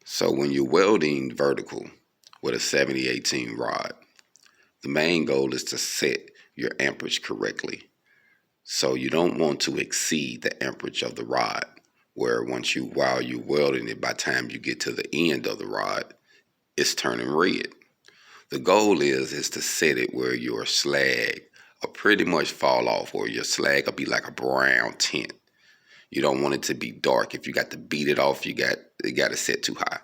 So when you're welding vertical with a 7018 rod, the main goal is to set your amperage correctly. So you don't want to exceed the amperage of the rod, where while you're welding it, by the time you get to the end of the rod, it's turning red. The goal is to set it where your slag will pretty much fall off, or your slag will be like a brown tint. You don't want it to be dark. If you got to beat it off, it got to set too high.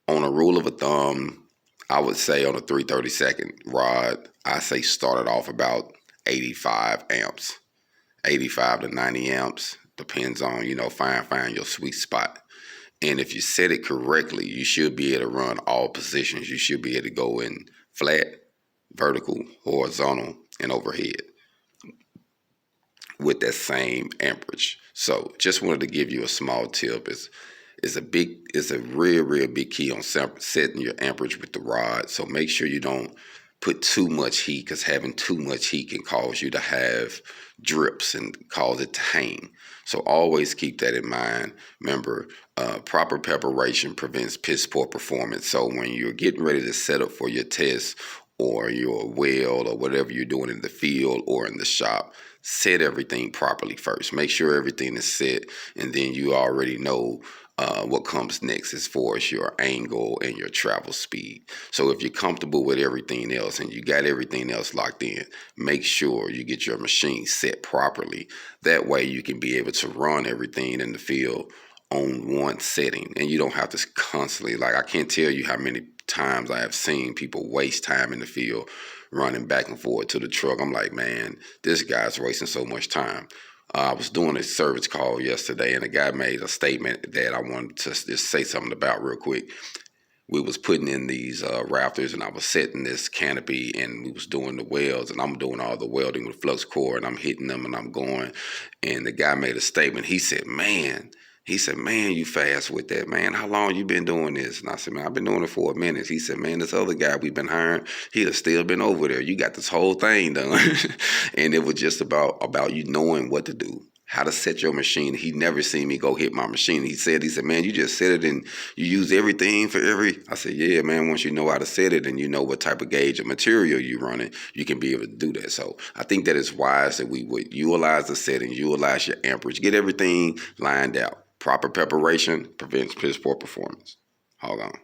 On a rule of a thumb, I would say on a 332nd rod, I say start it off about 85 amps. 85 to 90 amps, depends on, find your sweet spot. And if you set it correctly, you should be able to run all positions. You should be able to go in flat, vertical, horizontal, and overhead with that same amperage. So just wanted to give you a small tip. It's a real big key on setting your amperage with the rod. So make sure you don't put too much heat, because having too much heat can cause you to have drips and cause it to hang. So always keep that in mind. Remember, proper preparation prevents piss poor performance. So when you're getting ready to set up for your test or your weld or whatever you're doing in the field or in the shop, set everything properly first. Make sure everything is set, and then you already know what comes next as far as your angle and your travel speed. So if you're comfortable with everything else and you got everything else locked in, make sure you get your machine set properly. That way you can be able to run everything in the field on one setting, and you don't have to constantly, I can't tell you how many times I have seen people waste time in the field running back and forth to the truck. I'm like, man, this guy's wasting so much time. I was doing a service call yesterday, and a guy made a statement that I wanted to just say something about real quick. We was putting in these rafters, and I was setting this canopy, and we was doing the welds, and I'm doing all the welding with flux core, and I'm hitting them, and I'm going. And the guy made a statement. He said, man, you fast with that, man. How long you been doing this? And I said, man, I've been doing it for a minute. He said, man, this other guy we've been hiring, he'd have still been over there. You got this whole thing done. And it was just about you knowing what to do, how to set your machine. He never seen me go hit my machine. He said, man, you just set it and you use everything for every. I said, yeah, man, once you know how to set it and you know what type of gauge of material you're running, you can be able to do that. So I think that it's wise that we would utilize the settings, utilize your amperage, get everything lined out. Proper preparation prevents piss poor performance. HogOn.